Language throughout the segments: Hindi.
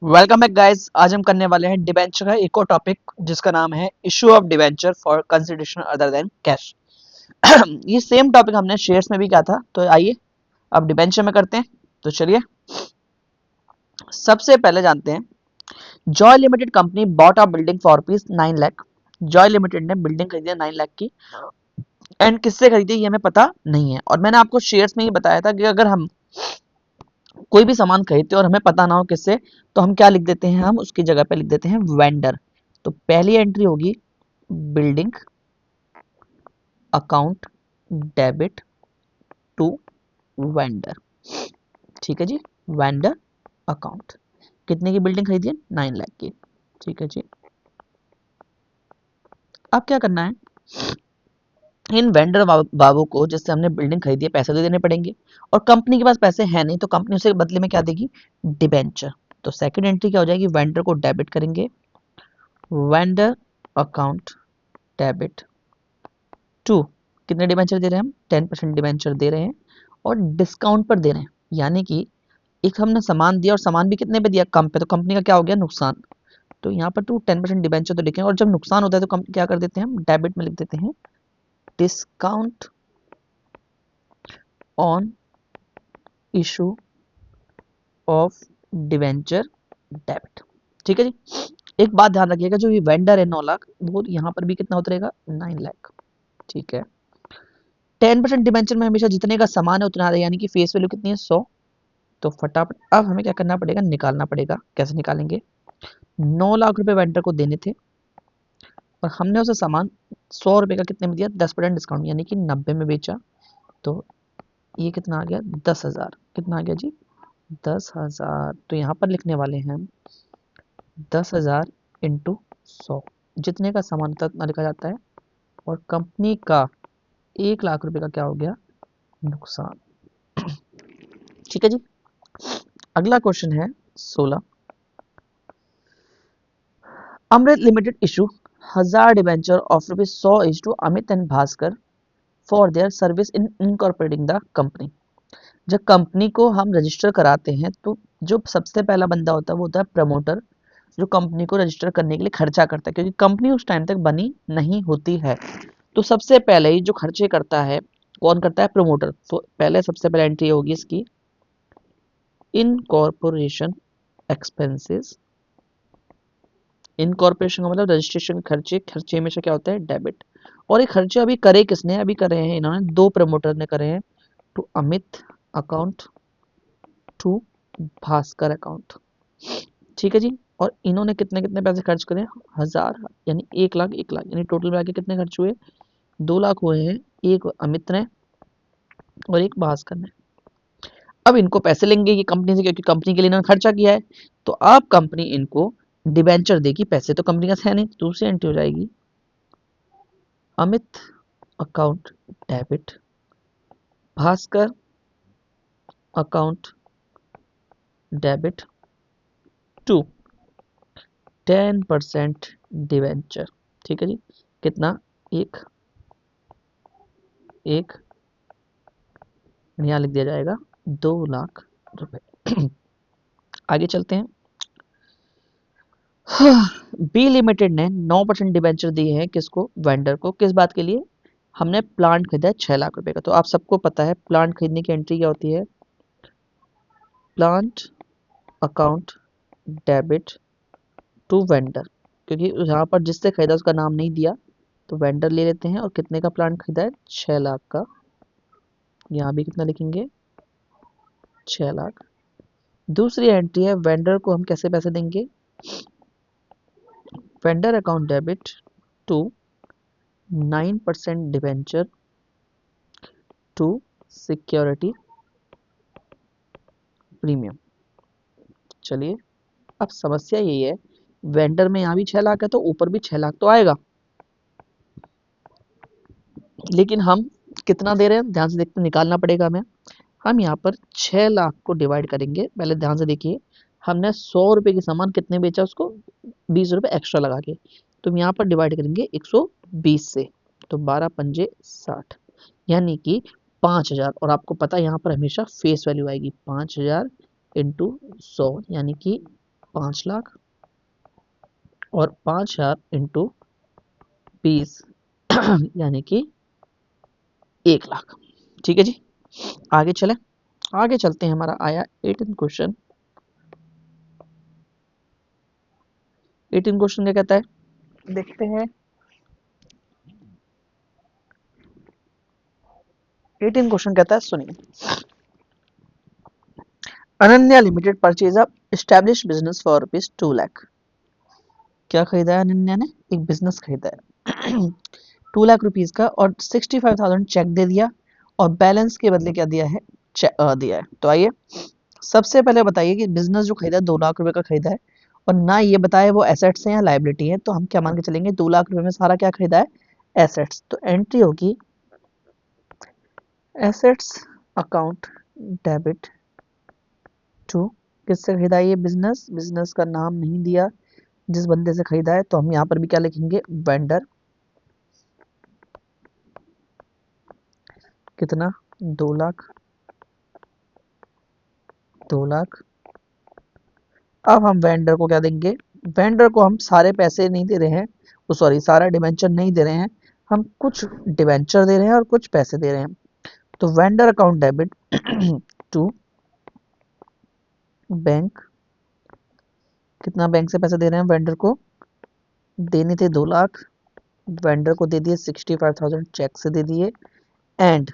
Welcome back guys. आज हम करने वाले हैं डिबेंचर का एक और टॉपिक जिसका नाम है issue of debenture for consideration other than cash. ये सेम टॉपिक हमने शेयर्स में भी किया था, तो आइए अब डिबेंचर में करते हैं। तो चलिए सबसे पहले जानते हैं, Joy limited company bought a building for rupees 9 lakh. Joy limited ने बिल्डिंग खरीदी है 9 लाख की, एंड किससे खरीदी ये हमें पता नहीं है। और मैंने आपको शेयर्स में ही बताया था कि अगर हम कोई भी सामान खरीदते हैं और हमें पता ना हो किससे, तो हम क्या लिख देते हैं, हम उसकी जगह पे लिख देते हैं वेंडर। तो पहली एंट्री होगी building account debit to vendor. ठीक है जी, वेंडर अकाउंट। कितने की बिल्डिंग खरीदी है? 9 लाख की। ठीक है जी, अब क्या करना है, इन वेंडर बाबू को जिससे हमने बिल्डिंग खरीदी है पैसे तो देने पड़ेंगे, और कंपनी के पास पैसे है नहीं, तो कंपनी उसे बदले में क्या देगी? डिबेंचर। तो सेकंड एंट्री क्या हो जाएगी, वेंडर को डेबिट करेंगे, वेंडर अकाउंट डेबिट टू, कितने डिबेंचर दे रहे हैं हम? 10% डिबेंचर दे रहे हैं, और डिस्काउंट पर दे रहे हैं। यानी कि एक हमने सामान दिया और सामान भी कितने पे दिया? कम पे, तो कंपनी का क्या हो गया? नुकसान। तो यहाँ पर टू 10% डिबेंचर तो लिखेंगे, और जब नुकसान होता है तो कंपनी क्या कर देते हैं, हम डेबिट में लिख देते हैं discount on issue of debenture debit. ठीक है जी। एक बात ध्यान रखिएगा, जो ये वेंडर है 9 लाख, वो यहाँ पर भी कितना उतरेगा? 9 लाख। ठीक है। 10% डिबेंचर में हमेशा जितने का सामान है उतना आता है, यानी कि फेस वैल्यू कितनी है? 100। तो फटाफट अब हमें क्या करना पड़ेगा? निकालना पड़ेगा। कैसे निकालेंगे? 9 लाख रुपए वेंडर को देने थे, और हमने उसे सामान 100 रुपए का कितने में दिया? 10% डिस्काउंट, यानी कि 90 में बेचा। तो ये कितना आ गया? 10,000। कितना आ गया जी? 10,000। तो यहाँ पर लिखने वाले हैं हम 10,000 इंटू 100। जितने का सामान होता है उतना लिखा जाता है, और कंपनी का 1 लाख रुपए का क्या हो गया? नुकसान। ठीक है जी। अगला क्वेश्चन है 16। Amrit limited issue 1,000 debenture of rupees 100 is to Amit and Bhaskar for their service in incorporating the company. जब कंपनी को हम रजिस्टर कराते हैं, तो जो सबसे पहला बंदा होता है वो होता है प्रमोटर, जो कंपनी को रजिस्टर करने के लिए खर्चा करता है, क्योंकि कंपनी उस टाइम तक बनी नहीं होती है। तो सबसे पहले ही जो खर्चे करता है कौन करता है? प्रमोटर। तो पहले सबसे पहले एंट्री होगी इसकी इनकॉर्पोरेशन एक्सपेंसेस। इनकॉर्पोरेशन का मतलब रजिस्ट्रेशन खर्चे। खर्चे हमेशा क्या होता है? डेबिट। और ये खर्चे अभी करे किसने? अभी करे हैं इन्होंने, दो प्रमोटर ने करे हैं, to Amit account, to Bhaskar account. ठीक है जी। और इन्होंने कितने कितने पैसे खर्च करे? 1,000, यानी 1 लाख 1 लाख, यानी टोटल मिला के कितने खर्च हुए? 2 लाख हुए हैं, एक अमित ने और एक भास्कर ने। अब इनको पैसे लेंगे ये कंपनी से, क्योंकि कंपनी के लिए इन्होंने खर्चा किया है। तो अब कंपनी इनको डिबेंचर देगी, पैसे तो कंपनी का है नहीं। दूसरी एंट्री हो जाएगी Amit account debit, Bhaskar account debit to 10% debenture. ठीक है जी। कितना? एक एक यहाँ लिख दिया जाएगा 2 लाख रुपए। आगे चलते हैं। बी लिमिटेड ने 9% डिवेंचर दिए हैं किसको? वेंडर को। किस बात के लिए? हमने प्लांट खरीदा है 6 लाख रुपए का। तो आप सबको पता है प्लांट खरीदने की एंट्री क्या होती है? Plant account debit to vendor. क्योंकि यहाँ पर जिससे खरीदा उसका नाम नहीं दिया, तो वेंडर ले लेते हैं। और कितने का प्लांट खरीदा है? 6 लाख का। यहाँ भी कितना लिखेंगे? 6 लाख। दूसरी एंट्री है, वेंडर को हम कैसे पैसे देंगे? Vendor account debit to 9% debenture to security premium. चलिए, अब समस्या यही है, वेंडर में यहाँ भी 6 लाख है तो ऊपर भी 6 लाख तो आएगा, लेकिन हम कितना दे रहे हैं ध्यान से देखते, निकालना पड़ेगा हमें। हम यहाँ पर 6 लाख को डिवाइड करेंगे। पहले ध्यान से देखिए, हमने 100 रुपए की सामान कितने बेचा? उसको 20 रुपए एक्स्ट्रा लगा के। तो हम यहाँ पर डिवाइड करेंगे 120 से, तो 12 पंजे 60, यानी कि 5,000। और आपको पता है यहाँ पर हमेशा फेस वैल्यू आएगी, 5,000 इंटू 100, यानी कि 5 लाख और 5,000 इंटू 20 यानी कि 1 लाख। ठीक है जी, आगे चले, आगे चलते हैं। हमारा आया 18 क्वेश्चन। 18 क्वेश्चन क्या कहता है, देखते हैं। 18 क्वेश्चन कहता है, सुनिए। Ananya limited purchase a establish business for ₹2 lakh. क्या खरीदा है अनन्या ने, एक बिजनेस खरीदा है 2 लाख रुपीज का, और 65,000 चेक दे दिया, और बैलेंस के बदले क्या दिया है, दिया है। तो आइए सबसे पहले बताइए कि बिजनेस जो खरीदा है 2 लाख रुपए का खरीदा है, और ना ये बताए वो एसेट्स हैं या लाइबिलिटी है, तो हम क्या मान के चलेंगे 2 लाख रुपए में सारा क्या खरीदा है, एसेट्स। तो एंट्री होगी एसेट्स अकाउंट डेबिट टू, किससे खरीदा है ये बिजनेस, बिजनेस का नाम नहीं दिया जिस बंदे से खरीदा है, तो हम यहाँ पर भी क्या लिखेंगे, वेंडर। कितना, 2 लाख, 2 लाख। अब हम वेंडर को क्या देंगे, वेंडर को हम सारे पैसे नहीं दे रहे हैं, सॉरी सारा डिबेंचर नहीं दे रहे हैं, हम कुछ डिबेंचर दे रहे हैं और कुछ पैसे दे रहे हैं। तो vendor account debit to bank. कितना बैंक से पैसे दे रहे हैं वेंडर को, देने थे 2 लाख, वेंडर को दे दिए 65,000 चेक से दे दिए, एंड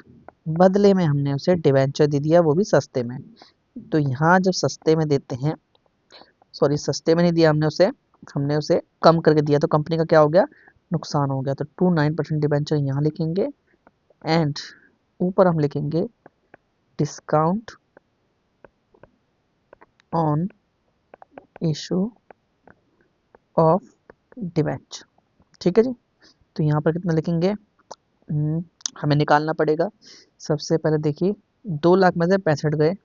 बदले में हमने उसे डिबेंचर दे दिया, वो भी सस्ते में। तो यहाँ जब सस्ते में देते हैं, सॉरी सस्ते में नहीं दिया हमने उसे कम करके दिया, तो कंपनी का क्या हो गया, नुकसान हो गया। तो 29% डिबेंचर यहाँ लिखेंगे, एंड ऊपर हम लिखेंगे discount on issue of debenture. ठीक है जी, तो यहाँ पर कितना लिखेंगे, हमें निकालना पड़ेगा। सबसे पहले देखिए 2 लाख में से 65 गए,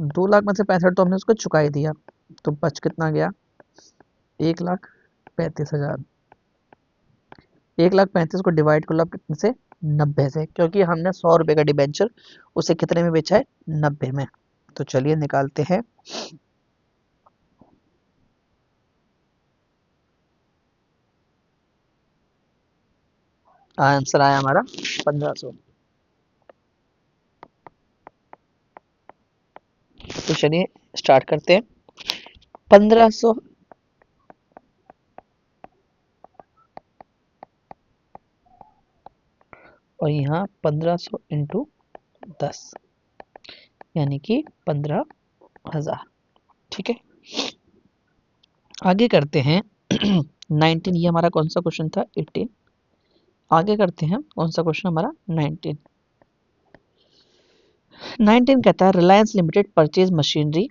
2 लाख में से 65 तो हमने उसको चुका ही दिया, तो बच कितना गया, 1,35,000। 1,35,000 को डिवाइड कर लो आप कितने से, 90 से, क्योंकि हमने 100 रुपए का डिबेंचर उसे कितने में बेचा है, 90 में। तो चलिए निकालते हैं। आंसर आया हमारा 1,500। तो चलिए स्टार्ट करते हैं। 1,500 और यहाँ 1,500 इंटू 10 यानी कि 15,000। ठीक है, आगे करते हैं 19। ये हमारा कौन सा क्वेश्चन था, 18। आगे करते हैं कौन सा क्वेश्चन हमारा, 19। 19 कहता है Reliance limited purchase machinery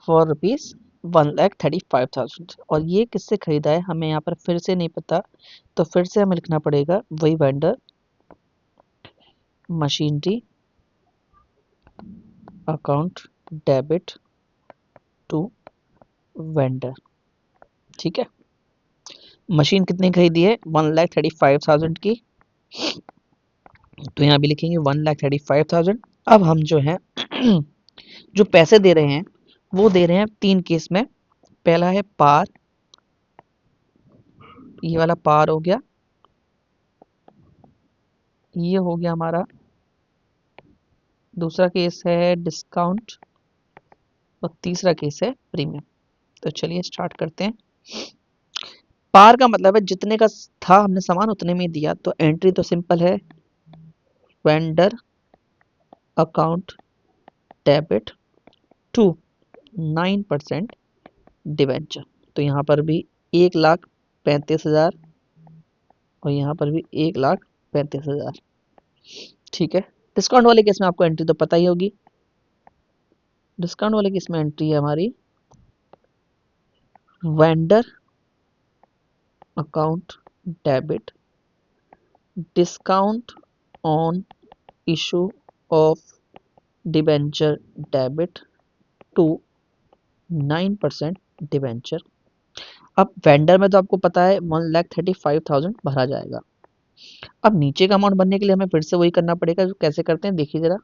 for ₹1,35,000। और ये किससे खरीदा है, हमें यहाँ पर फिर से नहीं पता, तो फिर से हमें लिखना पड़ेगा वही vendor, machinery account debit to vendor. ठीक है, मशीन कितनी खरीदी है, 1,35,000 की, तो यहाँ भी लिखेंगे 1,35,000। अब हम जो है जो पैसे दे रहे हैं वो दे रहे हैं 3 केस में। पहला है पार, ये वाला पार हो गया, ये हो गया हमारा। दूसरा केस है डिस्काउंट, और तीसरा केस है प्रीमियम। तो चलिए स्टार्ट करते हैं। पार का मतलब है जितने का था हमने सामान उतने में ही दिया, तो एंट्री तो सिंपल है, vendor account debit to 9% debenture. तो यहाँ पर भी 1,35,000 और यहाँ पर भी 1,35,000। ठीक है, डिस्काउंट वाले केस में आपको एंट्री तो पता ही होगी। डिस्काउंट वाले केस में एंट्री है हमारी vendor account debit discount on issue of debenture debit to 9% debenture. अब वेंडर में तो आपको पता है 1,35,000 भरा जाएगा। अब नीचे का अमाउंट बनने के लिए हमें फिर से वही करना पड़ेगा, जो कैसे करते हैं देखिए जरा।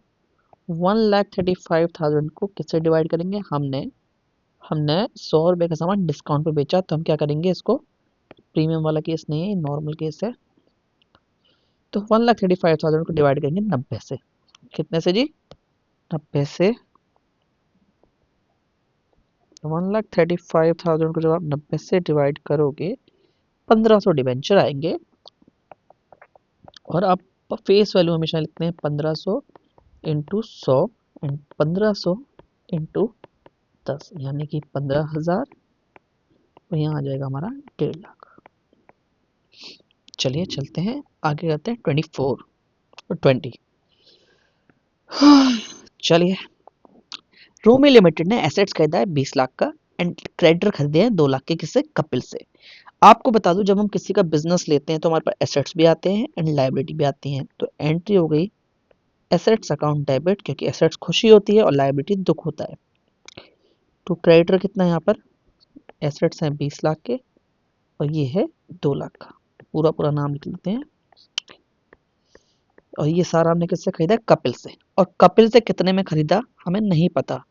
1,35,000 को किससे डिवाइड करेंगे? हमने हमने 100 रुपये का सामान डिस्काउंट पे बेचा, तो हम क्या करेंगे, इसको प्रीमियम वाला केस नहीं है, नॉर्मल केस है। तो 1,35,000 को डिवाइड करेंगे 90 से। कितने से जी? 90 से। 1,35,000 को जब आप 90 से डिवाइड करोगे 1500 डिवेंचर आएंगे, और आप फेस वैल्यू हमेशा लिखते हैं 1500 इंटू 100 एंड 1500 इंटू 10, यानी कि 15,000, और यहाँ आ जाएगा हमारा 1.5 लाख। चलिए चलते हैं आगे, करते हैं 24 और 20। चलिए, रोमी लिमिटेड ने एसेट्स खरीदा है 20 लाख का एंड क्रेडिटर खरीदे हैं 2 लाख के, किससे? कपिल से। आपको बता दूं, जब हम किसी का बिजनेस लेते हैं तो हमारे पास एसेट्स भी आते हैं एंड लायबिलिटी भी आती हैं। तो एंट्री हो गई एसेट्स अकाउंट डेबिट, क्योंकि एसेट्स खुशी होती है और लायबिलिटी दुख होता है। तो क्रेडिटर कितना है यहाँ पर? एसेट्स हैं 20 लाख के और ये है 2 लाख का। पूरा पूरा नाम लिख लेते हैं। और ये सारा हमने किससे खरीदा? कपिल से। और कपिल से कितने में खरीदा हमें नहीं पता,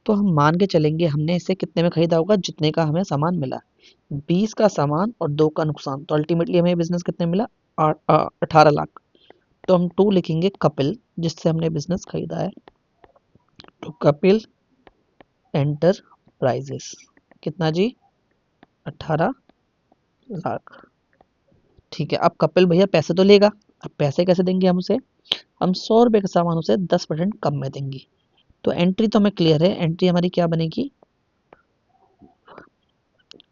तो हम मान के चलेंगे हमने इसे कितने में खरीदा होगा, जितने का हमें सामान मिला। 20 का सामान और 2 का नुकसान, तो अल्टीमेटली हमें बिजनेस कितने मिला? 18 लाख। तो हम 2 लिखेंगे कपिल, जिससे हमने बिजनेस खरीदा है। तो कपिल एंटरप्राइजेस कितना जी? 18 लाख। ठीक है, अब कपिल भैया पैसे तो लेगा। अब पैसे कैसे देंगे हम उसे? हम 100 रुपये का सामान उसे 10% कम में देंगे। तो एंट्री तो हमें क्लियर है, एंट्री हमारी क्या बनेगी?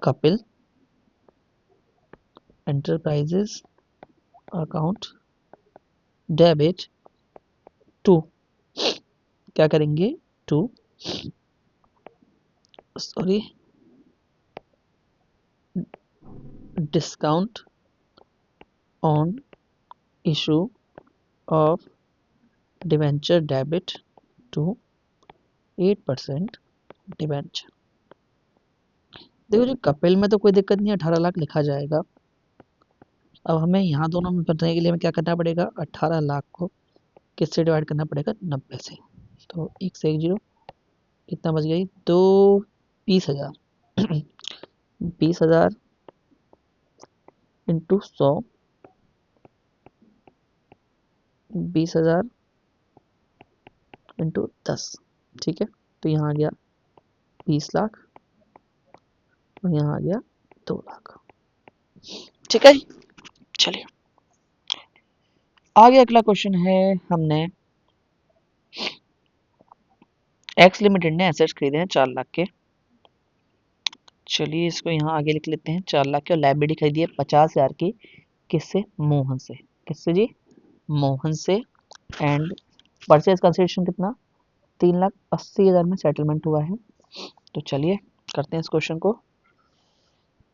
Kapil enterprises account debit to, क्या करेंगे? To, sorry, discount on issue of debenture debit to 8% debenture. देखो जी, कपिल में तो कोई दिक्कत नहीं है, 18 लाख लिखा जाएगा। अब हमें यहाँ दोनों में करने के लिए हमें क्या करना पड़ेगा? 18 लाख को किससे डिवाइड करना पड़ेगा? 90 से। तो एक से एक जीरो, कितना बच गई? 20,000। 20,000 इंटू 100, 20,000 इंटू 10। ठीक है, तो यहाँ आ गया 20 लाख और यहाँ आ गया 2 लाख। ठीक है, चलिए आगे अगला क्वेश्चन है। हमने एक्स लिमिटेड ने एसेट्स खरीदे हैं 4 लाख के। चलिए इसको यहाँ आगे लिख लेते हैं, 4 लाख के। और लाइबिलिटी खरीदी है 50,000 की, किससे? मोहन से। किससे जी? मोहन से। एंड परचेज कंसिडरेशन कितना? 3,80,000 में सेटलमेंट हुआ है। तो चलिए करते हैं इस क्वेश्चन को।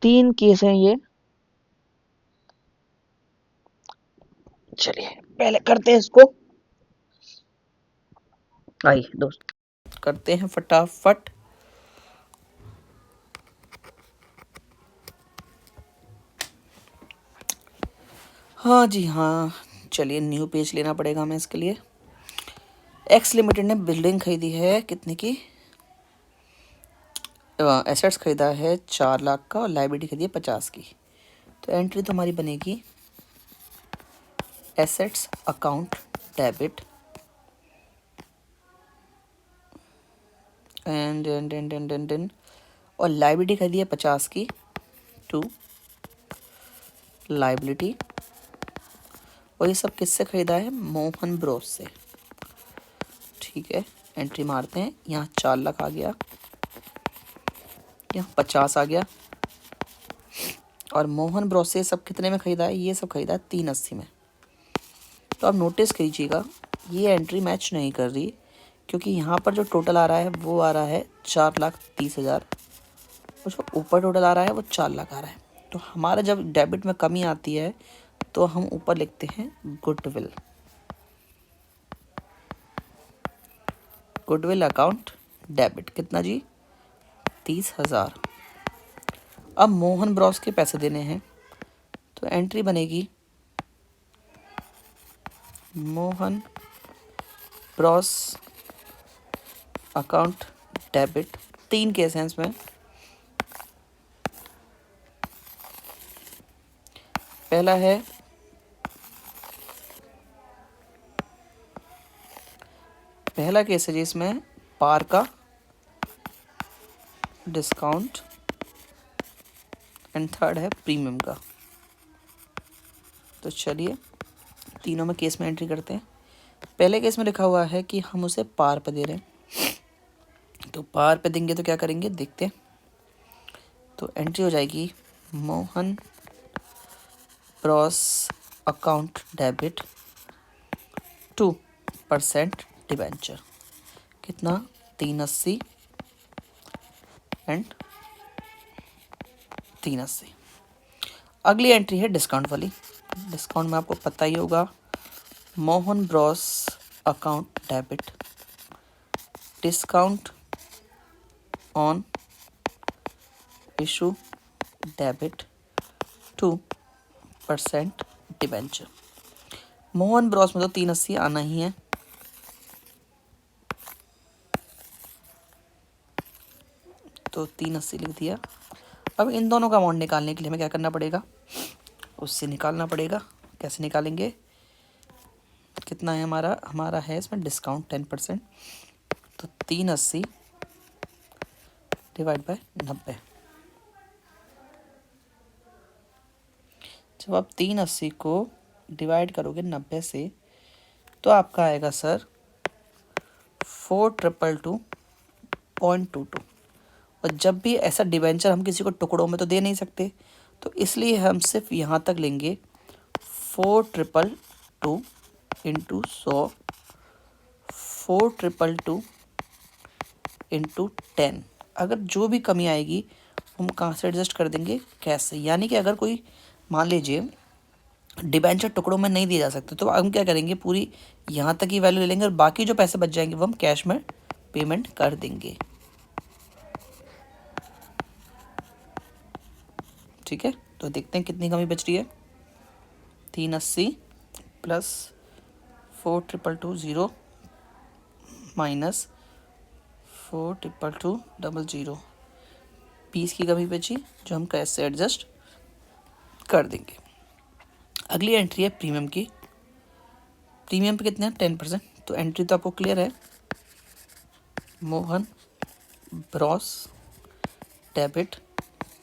3 केस हैं ये। चलिए पहले करते हैं इसको, आइए दोस्त करते हैं फटाफट। हाँ जी हाँ, चलिए न्यू पेज लेना पड़ेगा हमें इसके लिए। एक्स लिमिटेड ने बिल्डिंग खरीदी है कितने की? एसेट्स खरीदा है 4 लाख का और लाइबिलिटी खरीदी है 50 की। तो एंट्री तो हमारी बनेगी एसेट्स अकाउंट डेबिट एंड और लाइबिलिटी खरीदी है 50 की टू लाइबिलिटी। और ये सब किससे खरीदा है? मोहन ब्रोस से। ठीक है, एंट्री मारते हैं। यहाँ 4 लाख आ गया, यहाँ 50 आ गया, और मोहन ब्रोस से सब कितने में खरीदा है? ये सब खरीदा है 380 में। तो आप नोटिस कीजिएगा ये एंट्री मैच नहीं कर रही, क्योंकि यहाँ पर जो टोटल आ रहा है वो आ रहा है 4,30,000, और जो ऊपर टोटल आ रहा है वो 4 लाख आ रहा है। तो हमारा जब डेबिट में कमी आती है तो हम ऊपर लिखते हैं गुडविल। गुडविल अकाउंट डेबिट कितना जी? 30,000। अब मोहन ब्रॉस के पैसे देने हैं, तो एंट्री बनेगी Mohan Bros account debit, 3 case हैं इसमें। पहला केस है जिसमें पार का डिस्काउंट एंड थर्ड है प्रीमियम का। तो चलिए तीनों में केस में एंट्री करते हैं। पहले केस में लिखा हुआ है कि हम उसे पार पे दे रहे हैं, तो पार पे देंगे तो क्या करेंगे देखते हैं। तो एंट्री हो जाएगी Mohan Bros account debit 2% debenture, कितना 380 एंड 380। अगली एंट्री है डिस्काउंट वाली। डिस्काउंट में आपको पता ही होगा, Mohan Bros account debit discount on issue debit 2% debenture. Mohan Bros में तो 380 आना ही है, तो 380 लिख दिया। अब इन दोनों का अमाउंट निकालने के लिए हमें क्या करना पड़ेगा, उससे निकालना पड़ेगा। कैसे निकालेंगे, कितना है हमारा है इसमें डिस्काउंट 10%, तो 380 डिवाइड बाय 90। जब आप 380 को डिवाइड करोगे 90 से तो आपका आएगा सर 4222.22। और जब भी ऐसा डिबेंचर हम किसी को टुकड़ों में तो दे नहीं सकते, तो इसलिए हम सिर्फ यहाँ तक लेंगे 4222 इंटू 100, 4222 इंटू 10। अगर जो भी कमी आएगी हम कहाँ से एडजस्ट कर देंगे, कैसे। यानी कि अगर कोई मान लीजिए डिबेंचर टुकड़ों में नहीं दिए जा सकते, तो हम क्या करेंगे पूरी यहाँ तक ही वैल्यू ले लेंगे और बाकी जो पैसे बच जाएंगे वो हम कैश में पेमेंट कर देंगे। ठीक है, तो देखते हैं कितनी कमी बच रही है। 380 प्लस 4220 माइनस 422200, 20 की कमी बची जो हम कैश से एडजस्ट कर देंगे। अगली एंट्री है प्रीमियम की। प्रीमियम पे कितने हैं 10%, तो एंट्री तो आपको क्लियर है, Mohan bros debit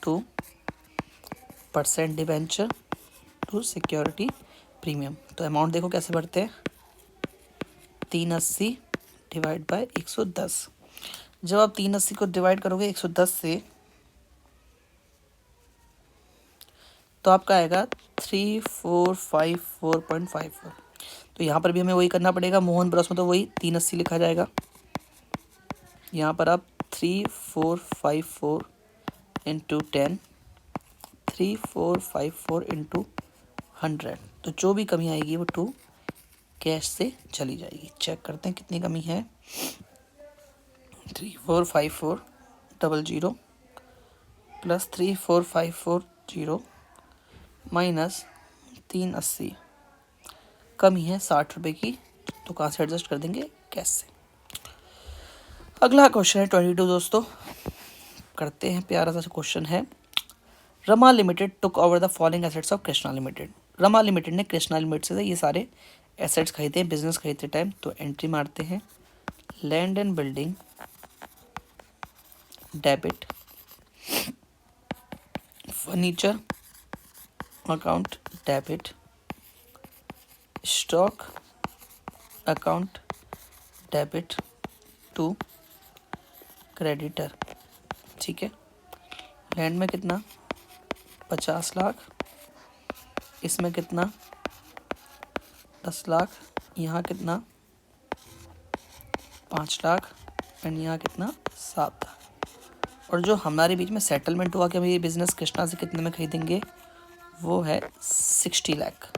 2% debenture to security premium. तो अमाउंट देखो कैसे बढ़ते हैं, 380 डिवाइड बाय 110। जब आप 380 को डिवाइड करोगे 110 से तो आपका आएगा 3454.54। तो यहाँ पर भी हमें वही करना पड़ेगा, मोहन ब्रॉस में तो वही 380 लिखा जाएगा। यहाँ पर आप 3454 इंटू 10, 3454 इंटू 100, तो जो भी कमी आएगी वो 2 कैश से चली जाएगी। चेक करते हैं कितनी कमी है, 345400 प्लस 3454 माइनस 380, कमी है 60 रुपये की, तो कहाँ से एडजस्ट कर देंगे, कैश से। अगला क्वेश्चन है 22 दोस्तों, करते हैं प्यारा सा क्वेश्चन है। Rama limited took over the following assets of Krishna limited. Rama limited ने कृष्णा लिमिटेड से ये सारे एसेट्स खरीदे हैं बिजनेस खरीदते टाइम। तो एंट्री मारते हैं, land and building debit, furniture account debit, stock account debit to creditor. ठीक है, लैंड में कितना 50 लाख, इसमें कितना 10 लाख, यहाँ कितना 5 लाख एंड यहाँ कितना 7 लाख। और जो हमारे बीच में सेटलमेंट हुआ कि हम ये बिजनेस कृष्णा से कितने में खरीदेंगे, वो है 60 लाख।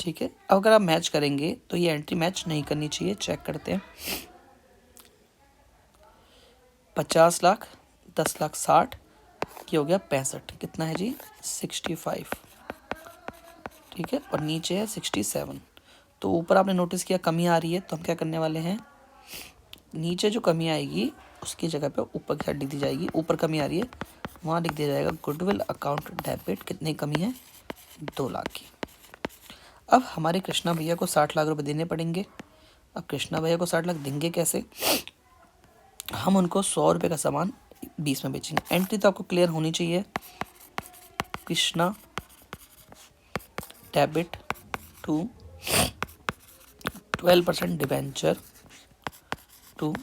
ठीक है, अब अगर आप मैच करेंगे तो ये एंट्री मैच नहीं करनी चाहिए। चेक करते हैं, 50 लाख 10 लाख 60, ये हो गया 65, कितना है जी 65। ठीक है, और नीचे है 67। तो ऊपर आपने नोटिस किया कमी आ रही है, तो हम क्या करने वाले हैं, नीचे जो कमी आएगी उसकी जगह पे ऊपर की साइड लिख दी जाएगी। ऊपर कमी आ रही है, वहाँ लिख दिया जाएगा गुडविल अकाउंट डेबिट। कितनी कमी है? 2 लाख की। अब हमारे कृष्णा भैया को 60 लाख रुपए देने पड़ेंगे। अब कृष्णा भैया को 60 लाख देंगे कैसे? हम उनको 100 रुपये का सामान 20 में बेचेंगे। एंट्री तो आपको क्लियर होनी चाहिए। Krishna debit to 12% debenture to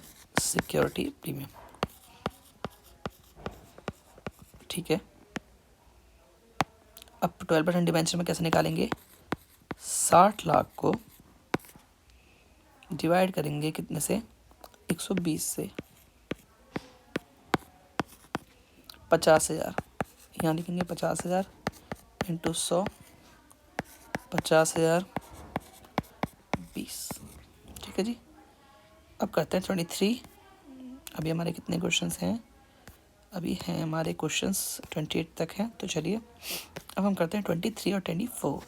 security premium. ठीक है, अब 12% डिबेंचर में कैसे निकालेंगे? 60 लाख को डिवाइड करेंगे कितने से? 120 से। 50,000 यहाँ लिखेंगे। 50,000 इंटू 100, 50,000 20। ठीक है जी। अब करते हैं 23। अभी हमारे कितने क्वेश्चंस हैं? अभी हैं हमारे क्वेश्चंस 28 तक हैं। तो चलिए अब हम करते हैं 23 और 24।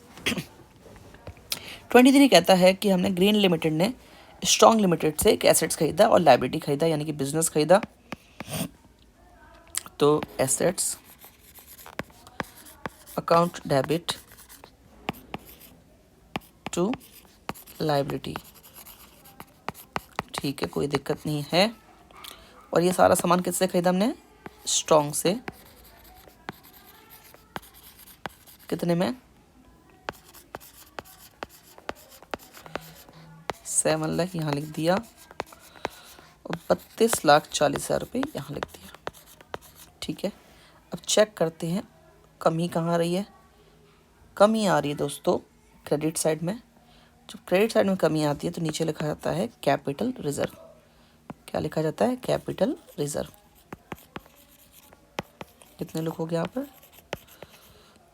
23 कहता है कि हमने ग्रीन लिमिटेड ने स्ट्रॉन्ग लिमिटेड से एक एसेट्स खरीदा और लायबिलिटी खरीदा, यानी कि बिजनेस खरीदा। तो assets account debit to liability. ठीक है, कोई दिक्कत नहीं है। और ये सारा सामान किससे खरीदा हमने? स्ट्रॉन्ग से। कितने में? 7 लाख यहाँ लिख दिया और 32,40,000 रुपये यहाँ लिख दिया। ठीक है, अब चेक करते हैं कमी कहाँ आ रही है। कमी आ रही है दोस्तों क्रेडिट साइड में। जब क्रेडिट साइड में कमी आती है तो नीचे लिखा जाता है कैपिटल रिजर्व। क्या लिखा जाता है? Capital reserve. कितने लिखोगे यहाँ पर?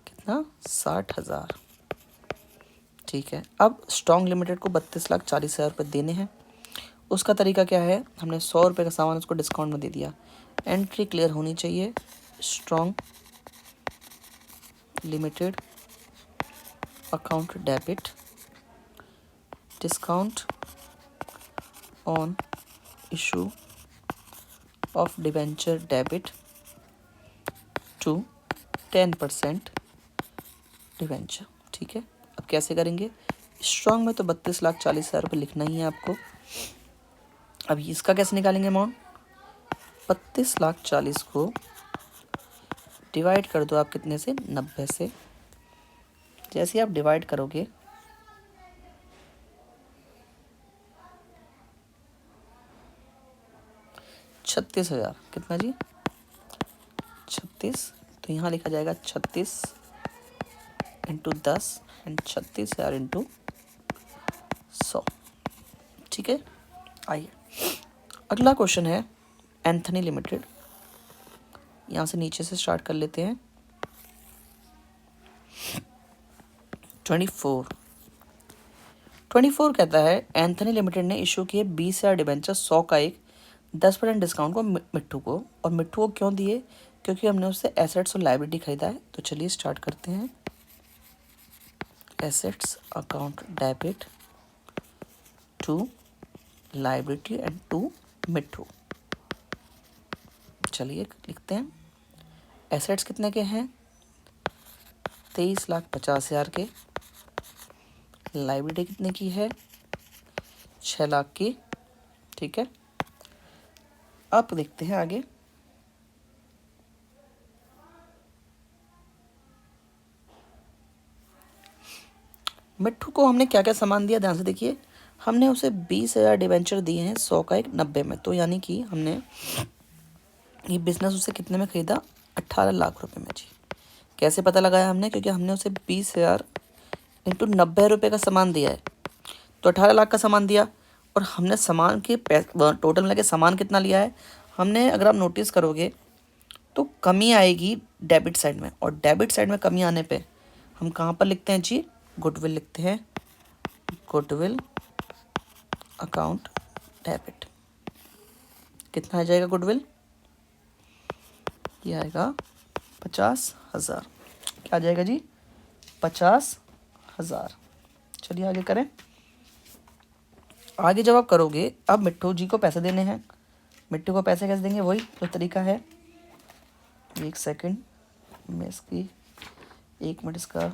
कितना? 60,000। ठीक है, अब स्ट्रॉन्ग लिमिटेड को 32,40,000 रुपये देने हैं। उसका तरीका क्या है? हमने 100 रुपये का सामान उसको डिस्काउंट में दे दिया। एंट्री क्लियर होनी चाहिए। Strong limited account debit discount on issue of debenture debit to 10% debenture. ठीक है, अब कैसे करेंगे? स्ट्रॉन्ग में तो 32,40,000 रुपये लिखना ही है आपको। अब इसका कैसे निकालेंगे अमाउंट? 32,40,000 को डिवाइड कर दो आप कितने से? 90 से। जैसे आप डिवाइड करोगे 36,000। कितना जी? 36। तो यहाँ लिखा जाएगा 36 इंटू 10 एंड 36,000 इंटू 100। ठीक है, आइए अगला क्वेश्चन है एंथनी लिमिटेड। यहाँ से नीचे से स्टार्ट कर लेते हैं। 24 कहता है एंथनी लिमिटेड ने इशू किए 20,000 डिबेंचर 100 का एक 10% डिस्काउंट को मिट्टू को। और मिट्टू को क्यों दिए? क्योंकि हमने उससे एसेट्स और लायबिलिटी खरीदा है। तो चलिए स्टार्ट करते हैं। Assets account debit to liability and to Mittu. चलिए लिखते हैं। एसेट्स कितने के हैं? 23,50,000 के। लायबिलिटी कितने की है? 6 लाख की। ठीक है, अब देखते हैं आगे। मिट्टू को हमने क्या क्या सामान दिया, ध्यान से देखिए। हमने उसे 20,000 डिवेंचर दिए हैं 100 का एक 90 में। तो यानी कि हमने ये बिजनेस उसे कितने में खरीदा? 18 लाख रुपए में जी। कैसे पता लगाया हमने? क्योंकि हमने उसे 20,000 इंटू 90 रुपये का सामान दिया है, तो 18 लाख का सामान दिया। और हमने सामान के टोटल मिला के सामान कितना लिया है हमने? अगर आप नोटिस करोगे तो कमी आएगी डेबिट साइड में। और डेबिट साइड में कमी आने पे हम कहाँ पर लिखते हैं जी? गुडविल लिखते हैं। Goodwill account debit. कितना आ जाएगा गुडविल? ये आएगा 50,000। क्या आ जाएगा जी? 50,000। चलिए आगे करें। आगे जब आप करोगे, अब मिट्टू जी को पैसे देने हैं। मिट्टू को पैसे कैसे देंगे, वही तो तरीका है। एक सेकंड, मैं इसकी 1 मिनट इसका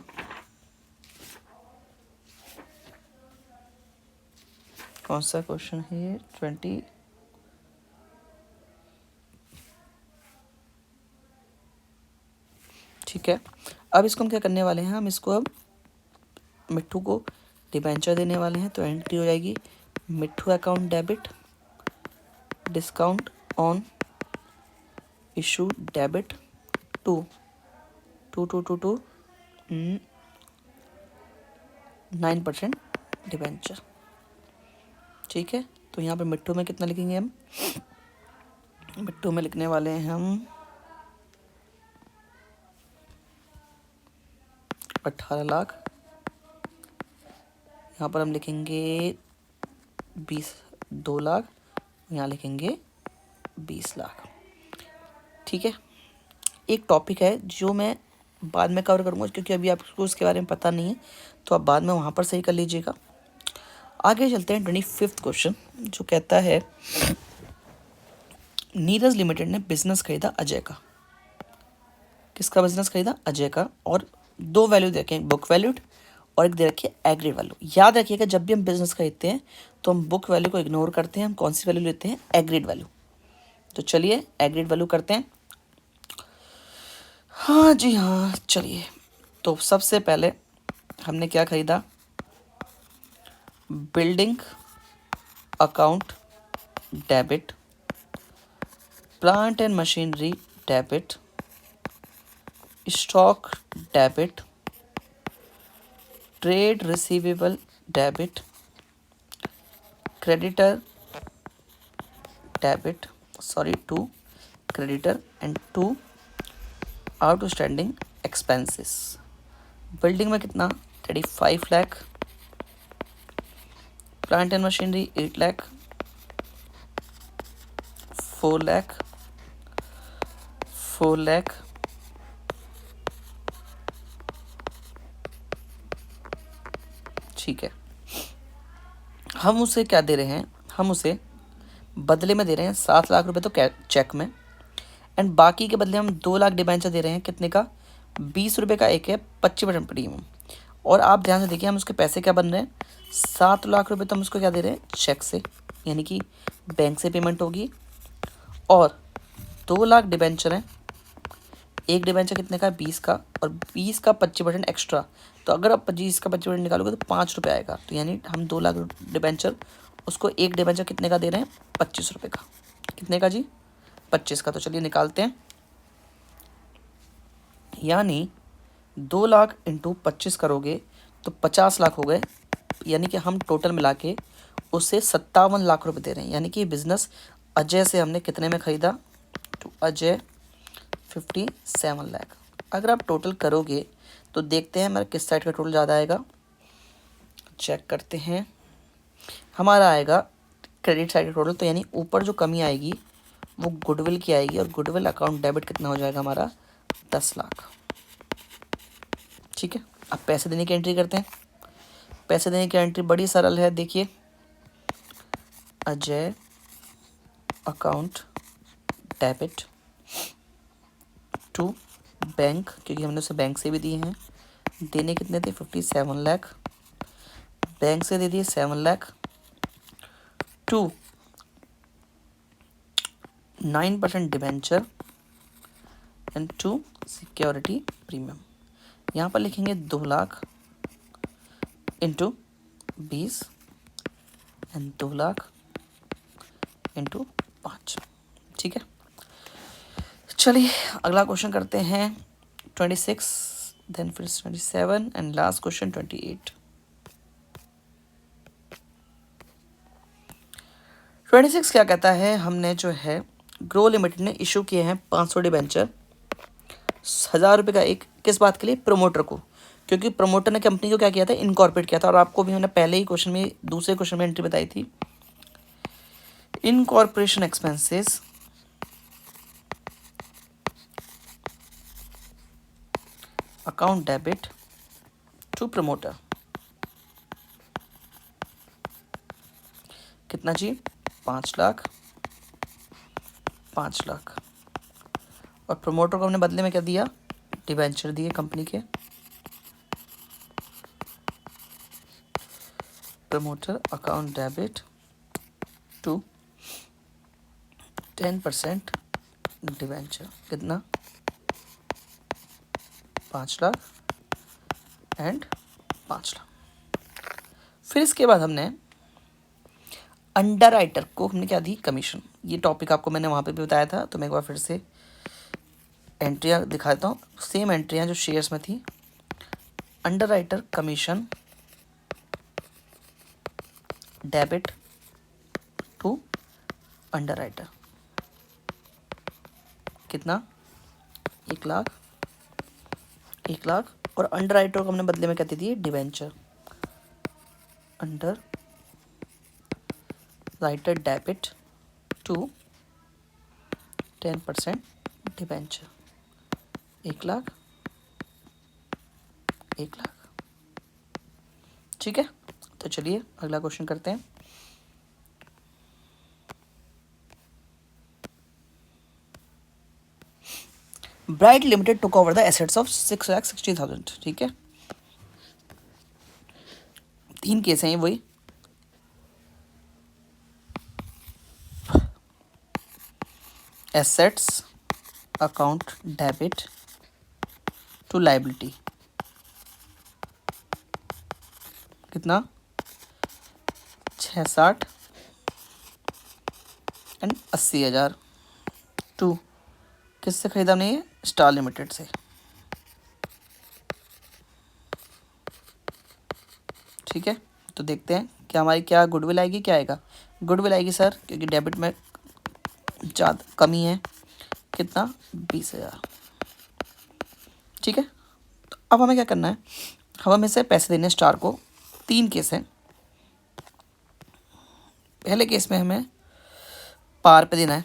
कौन सा क्वेश्चन है, 20। ठीक है, अब इसको हम क्या करने वाले हैं, हम इसको अब मिट्टू को डिबेंचर देने वाले हैं। तो एंट्री हो जाएगी Mittu account debit, discount on issue debit to 9% debenture. ठीक है, तो यहाँ पे मिट्टू में कितना लिखेंगे हम, मिट्टू में लिखने वाले हैं हम 18 लाख। यहाँ पर हम लिखेंगे 2 लाख, यहाँ लिखेंगे 20 लाख। ठीक है, एक टॉपिक है जो मैं बाद में कवर करूँगा, क्योंकि अभी आपको उसके बारे में पता नहीं है, तो आप बाद में वहाँ पर सही कर लीजिएगा। आगे चलते हैं 25वां क्वेश्चन, जो कहता है नीरज लिमिटेड ने बिजनेस खरीदा अजय का। किसका बिजनेस खरीदा, अजय का। और 2 वैल्यू दे रखे हैं, बुक वैल्यूड और एक दे रखी है एग्रीड वैल्यू। याद रखिएगा, जब भी हम बिजनेस खरीदते हैं तो हम बुक वैल्यू को इग्नोर करते हैं, हम कौन सी वैल्यू लेते हैं, एग्रीड वैल्यू। तो चलिए एग्रीड वैल्यू करते हैं। हाँ जी हाँ, चलिए। तो सबसे पहले हमने क्या खरीदा, building account debit, plant and machinery debit, stock debit, trade receivable debit, creditor debit, to creditor and 2 outstanding expenses. Building में कितना, 35 lakh, plant and machinery 8 lakh, 4 lakh, 4 lakh, ठीक है। हम उसे क्या दे रहे हैं, हम उसे बदले में दे रहे हैं 7 लाख रुपए, तो चेक में, एंड बाकी के बदले हम 2 लाख डिबेंचर दे रहे हैं। कितने का, 20 रुपये का एक है, 25% प्रीमियम। और आप ध्यान से देखिए, हम उसके पैसे क्या बन रहे हैं, 7 लाख रुपए तो हम उसको क्या दे रहे हैं, चेक से, यानी कि बैंक से पेमेंट होगी। और 2 लाख डिबेंचर हैं, एक डिबेंचर कितने का, 20 का, और 20 का 25% एक्स्ट्रा। तो अगर आप 25 का 25% निकालोगे तो 5 रुपये आएगा। तो यानी हम 2 लाख डिबेंचर, उसको एक डिबेंचर कितने का दे रहे हैं, 25 रुपये का। कितने का जी, 25 का। तो चलिए निकालते हैं, यानी 2 लाख इंटू 25 करोगे तो 50 लाख हो गए। यानी कि हम टोटल मिला के उसे 57 लाख रुपए दे रहे हैं। यानी कि बिजनेस अजय से हमने कितने में खरीदा, तो अजय 57 लाख। अगर आप टोटल करोगे तो देखते हैं हमारा किस साइड का टोटल ज़्यादा आएगा, चेक करते हैं। हमारा आएगा क्रेडिट साइड का टोटल, तो यानी ऊपर जो कमी आएगी वो गुडविल की आएगी, और गुडविल अकाउंट डेबिट कितना हो जाएगा हमारा, 10 लाख। ठीक है, अब पैसे देने की एंट्री करते हैं। पैसे देने की एंट्री बड़ी सरल है, देखिए, Ajay account debit to bank, क्योंकि हमने उसे बैंक से भी दिए हैं। देने कितने थे, 57 लाख, बैंक से दे दिए 7 lakh, to 9% debenture and 2 security premium. यहाँ पर लिखेंगे 2 lakh into 20 and 2 lakh into 5। ठीक है, चलिए अगला क्वेश्चन करते हैं 26, देन फिर 27 एंड लास्ट क्वेश्चन 28। 26 क्या कहता है, हमने जो है ग्रो लिमिटेड ने इशू किए हैं 500 डिबेंचर, 1000 रुपये का एक, किस बात के लिए, प्रमोटर को। क्योंकि प्रमोटर ने कंपनी को क्या किया था, इनकॉर्पोरेट किया था। और आपको भी मैंने पहले ही क्वेश्चन में, दूसरे क्वेश्चन में एंट्री बताई थी, incorporation expenses account debit to promoter. कितना चाहिए, 5 लाख, 5 लाख। और प्रमोटर को हमने बदले में क्या दिया, डिबेंचर दिए कंपनी के, promoter account debit to 10% debenture, कितना, 5 लाख एंड 5 लाख। फिर इसके बाद हमने अंडर राइटर को हमने क्या दी, कमीशन। ये टॉपिक आपको मैंने वहाँ पे भी बताया था, तो मैं एक बार फिर से एंट्रियाँ दिखा देता हूँ, सेम एंट्रियाँ जो शेयर्स में थी। Underwriter commission debit to underwriter, कितना, 1 लाख, 1 लाख। और अंडर राइटर को हमने बदले में क्या दे दिए, debenture, underwriter debit to 10% debenture, 1 lakh, 1 lakh. ठीक है, तो चलिए अगला क्वेश्चन करते हैं। Bright limited took over the assets ऑफ 6,60,000। ठीक है, 3 केस हैं वही। Assets account debit to liability, कितना, 60 एंड 80,000 टू, किससे खरीदा हमने ये, स्टार लिमिटेड से। ठीक है, तो देखते हैं क्या हमारी क्या गुडविल आएगी, क्या आएगा, गुडविल आएगी सर, क्योंकि डेबिट में ज़्यादा कमी है, कितना, 20,000। ठीक है, तो अब हमें क्या करना है, अब हमें से पैसे देने स्टार को। 3 केस हैं। पहले केस में हमें पार पे देना है,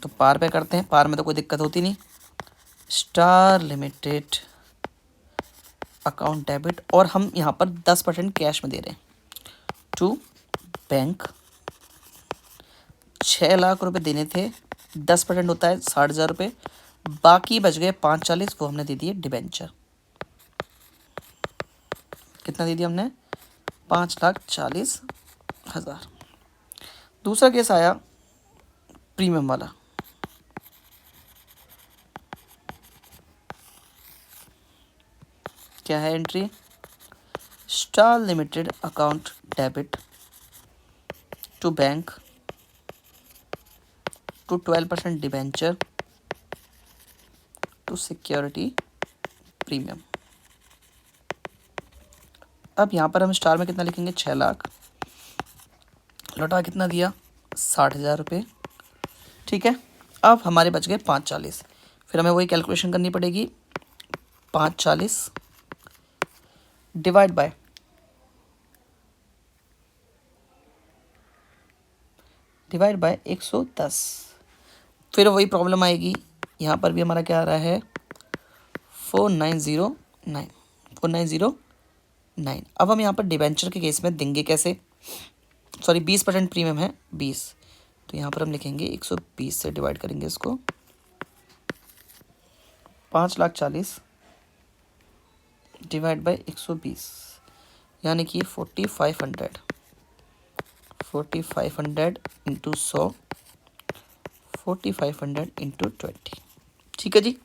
तो पार पे करते हैं, पार में तो कोई दिक्कत होती नहीं। स्टार लिमिटेड अकाउंट डेबिट, और हम यहाँ पर 10% कैश में दे रहे हैं टू बैंक। 6 लाख रुपए देने थे, 10% होता है 60,000 रुपये, बाकी बच गए 540, वो हमने दे दिए डिबेंचर। कितना दे दिया हमने, 5,40,000। दूसरा केस आया प्रीमियम वाला, क्या है entry, star limited account debit to bank to 12% debenture to security premium. अब यहाँ पर हम स्टार में कितना लिखेंगे, 6 लाख, लौटा कितना दिया, 60,000 रुपये। ठीक है, अब हमारे बच गए 540, फिर हमें वही कैलकुलेशन करनी पड़ेगी। 540 डिवाइड बाय 110। फिर वही प्रॉब्लम आएगी, यहाँ पर भी हमारा क्या आ रहा है, 4909, 4909। अब हम यहाँ पर डिबेंचर के केस में देंगे कैसे, सॉरी 20% प्रीमियम है 20, तो यहाँ पर हम लिखेंगे 120 से डिवाइड करेंगे इसको, 5,40,000 डिवाइड बाय 120, यानी कि 4,500 इंटू 100, 4,500 इंटू 20। ठीक है जी,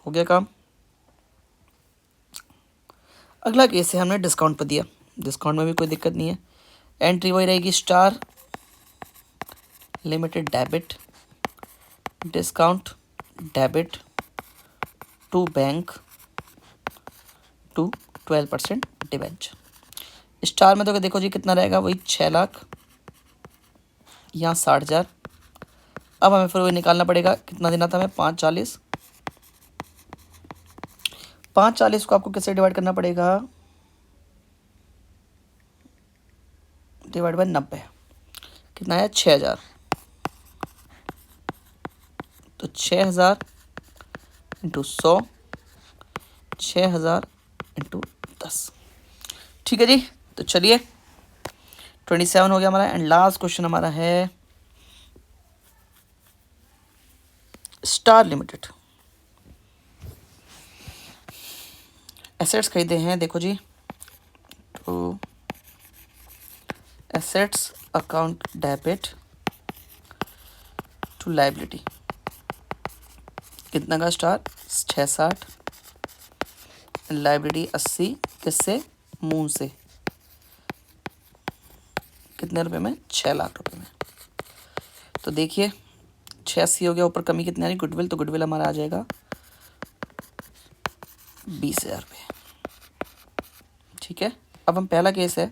हो गया काम। अगला केस है, हमने डिस्काउंट पर दिया, डिस्काउंट में भी कोई दिक्कत नहीं है। एंट्री वही रहेगी, star limited debit discount debit to bank to 12% debenture. Star में तो देखो जी कितना रहेगा, वही 6 लाख, यहाँ 60,000। अब हमें फिर वही निकालना पड़ेगा, कितना देना था हमें, 540। 540 को आपको कैसे डिवाइड करना पड़ेगा, डिवाइड बाय 90, कितना है, 6,000। तो 6,000 इंटू 100, 6,000 इंटू 10। ठीक है जी, तो चलिए 27 हो गया हमारा। एंड लास्ट क्वेश्चन हमारा है स्टार लिमिटेड। एसेट्स खरीदे हैं, देखो जी, तो assets account debit to liability, कितना का स्टार 660, लाइबिलिटी 80, किससे मून से, कितने रुपए में 6 लाख रुपए में। तो देखिए 86 हो गया, ऊपर कमी कितनी आ रही गुडविल, तो गुडविल हमारा आ जाएगा 20,000 रुपये। ठीक है, अब हम पहला केस है,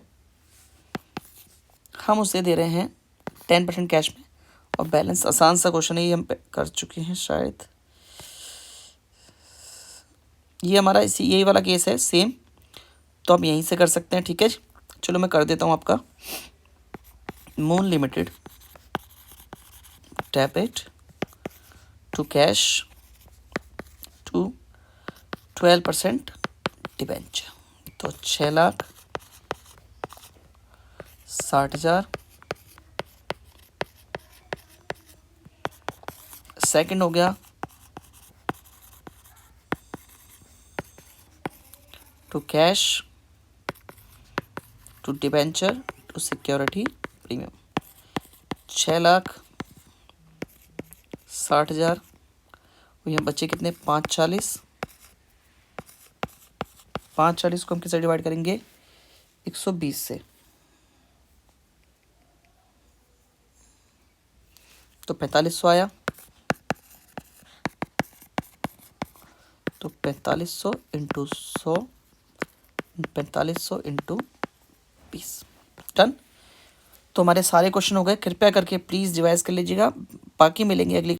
हम उसे दे रहे हैं 10% कैश में और बैलेंस, आसान सा क्वेश्चन है ये, हम कर चुके हैं शायद, ये हमारा इसी यही वाला केस है सेम, तो हम यहीं से कर सकते हैं। ठीक है, चलो मैं कर देता हूँ आपका। Moon limited debit to cash to 12% debenture, तो 6,60,000। सेकंड हो गया to cash to debenture to security premium, 6,60,000। यहाँ बच्चे कितने 540, 540 को हम किससे डिवाइड करेंगे 120 से, तो 4500 आया, तो 4500 इंटू 100, 4500 इंटू 20, डन। तो हमारे सारे क्वेश्चन हो गए, कृपया करके प्लीज़ रिवाइज कर लीजिएगा, बाकी मिलेंगे अगली